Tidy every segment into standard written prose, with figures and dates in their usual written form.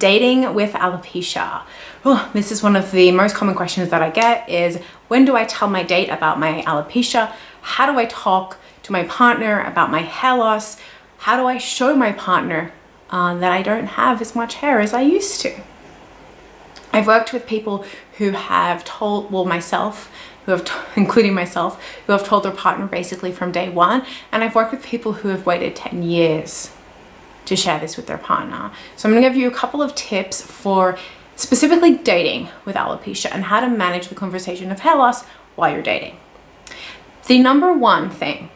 dating with alopecia. Oh, this is one of the most common questions that I get is, when do I tell my date about my alopecia? How do I talk to my partner about my hair loss? How do I show my partner that I don't have as much hair as I used to? I've worked with people who have told, well, myself, including myself, who have told their partner basically from day one. And I've worked with people who have waited 10 years to share this with their partner. So I'm gonna give you a couple of tips for specifically dating with alopecia and how to manage the conversation of hair loss while you're dating. The number one thing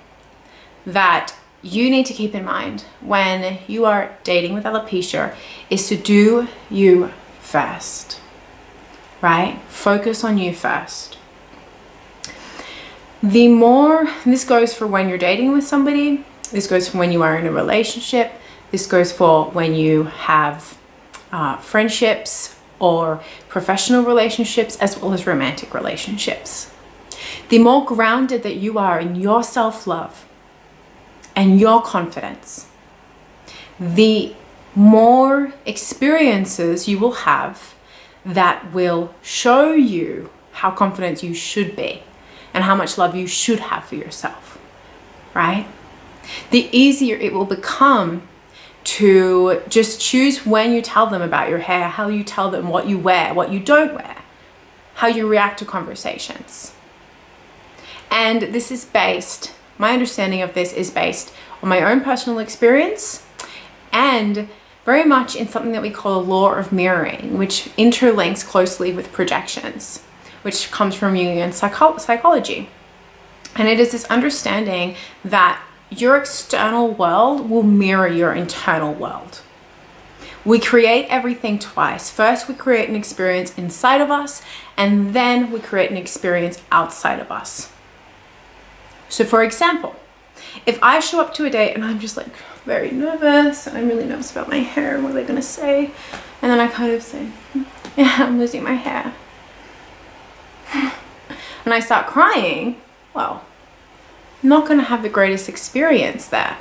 that you need to keep in mind when you are dating with alopecia is to do you first, right? Focus on you first. The more, this goes for when you're dating with somebody, this goes for when you are in a relationship, this goes for when you have friendships or professional relationships, as well as romantic relationships. The more grounded that you are in your self-love and your confidence, the more experiences you will have that will show you how confident you should be and how much love you should have for yourself, right? The easier it will become to just choose when you tell them about your hair, how you tell them what you wear, what you don't wear, how you react to conversations. And this is based, my understanding of this is based on my own personal experience and very much in something that we call a law of mirroring, which interlinks closely with projections, which comes from Jungian psychology. And it is this understanding that your external world will mirror your internal world. We create everything twice. First, we create an experience inside of us, and then we create an experience outside of us. So for example, if I show up to a date and I'm just like very nervous, and I'm really nervous about my hair and what are they gonna say, and then I kind of say, yeah, I'm losing my hair, and I start crying, well, I'm not going to have the greatest experience there.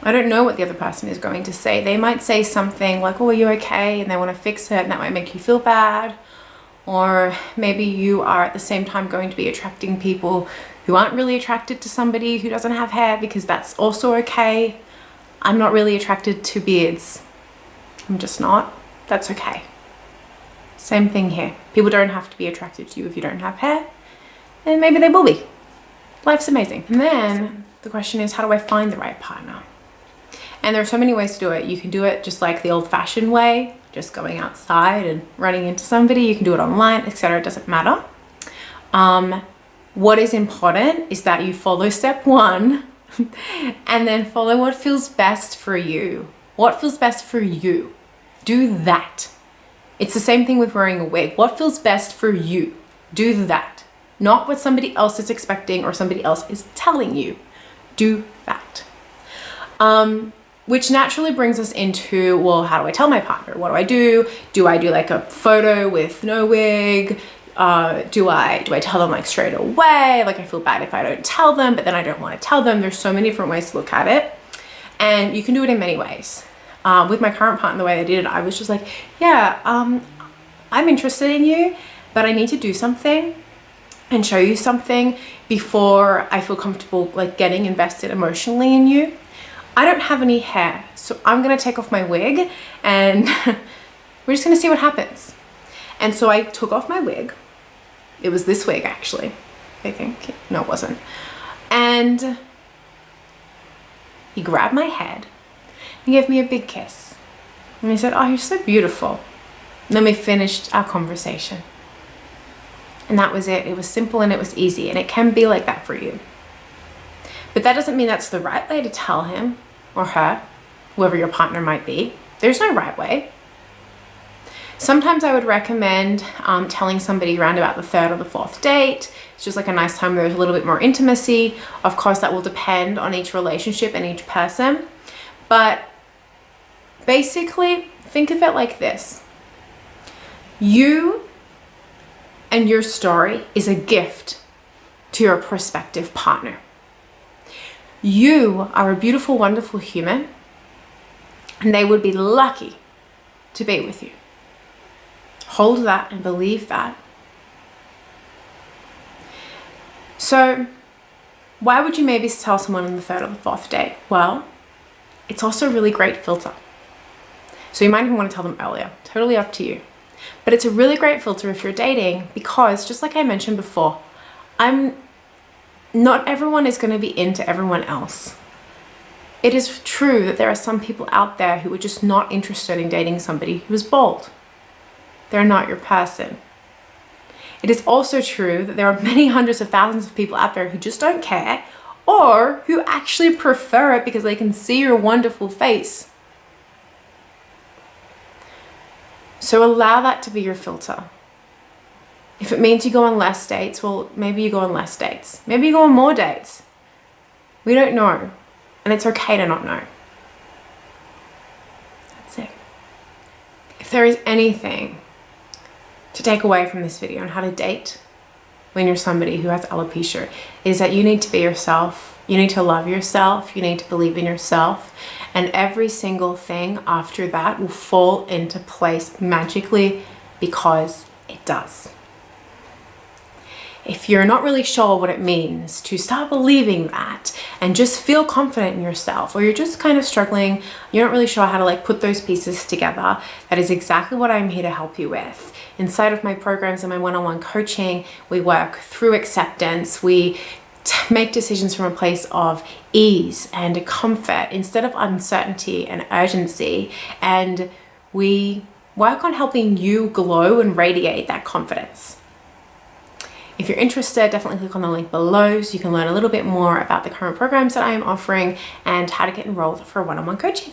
I don't know what the other person is going to say. They might say something like, oh, are you okay? And they want to fix it, and that might make you feel bad. Or maybe you are at the same time going to be attracting people who aren't really attracted to somebody who doesn't have hair, because that's also okay. I'm not really attracted to beards. I'm just not. That's okay. Same thing here. People don't have to be attracted to you if you don't have hair, and maybe they will be. Life's amazing. And then the question is, how do I find the right partner? And there are so many ways to do it. You can do it just like the old-fashioned way, just going outside and running into somebody. You can do it online, etc. It doesn't matter. What is important is that you follow step one and then follow what feels best for you. What feels best for you? Do that. It's the same thing with wearing a wig. What feels best for you? Do that. Not what somebody else is expecting or somebody else is telling you. Do that. Which naturally brings us into, well, how do I tell my partner? What do I do? Do I do like a photo with no wig? Do I tell them like straight away? Like I feel bad if I don't tell them, but then I don't want to tell them. There's so many different ways to look at it. And you can do it in many ways. With my current partner, the way I did it, I was just like, yeah, I'm interested in you, but I need to do something and show you something before I feel comfortable like getting invested emotionally in you. I don't have any hair, so I'm gonna take off my wig and we're just gonna see what happens. And so I took off my wig. It was this wig actually, I think. No, it wasn't. And he grabbed my head and gave me a big kiss. And he said, oh, you're so beautiful. And then we finished our conversation. And that was it. It was simple and it was easy, and it can be like that for you. But that doesn't mean that's the right way to tell him or her, whoever your partner might be. There's no right way. Sometimes I would recommend telling somebody around about the third or the fourth date. It's just like a nice time where there's a little bit more intimacy. Of course, that will depend on each relationship and each person. But basically, think of it like this. You and your story is a gift to your prospective partner. You are a beautiful, wonderful human, and they would be lucky to be with you. Hold that and believe that. So why would you maybe tell someone on the third or the fourth date? Well, it's also a really great filter. So you might even want to tell them earlier, totally up to you. But it's a really great filter if you're dating because, just like I mentioned before, not everyone is going to be into everyone else. It is true that there are some people out there who are just not interested in dating somebody who is bald. They're not your person. It is also true that there are many hundreds of thousands of people out there who just don't care, or who actually prefer it because they can see your wonderful face. So allow that to be your filter. If it means you go on less dates, well, maybe you go on less dates. Maybe you go on more dates. We don't know. And it's okay to not know. That's it. If there is anything to take away from this video on how to date when you're somebody who has alopecia, is that you need to be yourself. You need to love yourself. You need to believe in yourself. And every single thing after that will fall into place magically, because it does. If you're not really sure what it means to start believing that and just feel confident in yourself, or you're just kind of struggling, you're not really sure how to put those pieces together, that is exactly what I'm here to help you with. Inside of my programs and my one-on-one coaching, we work through acceptance. We make decisions from a place of ease and comfort instead of uncertainty and urgency. And we work on helping you glow and radiate that confidence. If you're interested, definitely click on the link below so you can learn a little bit more about the current programs that I am offering and how to get enrolled for one-on-one coaching.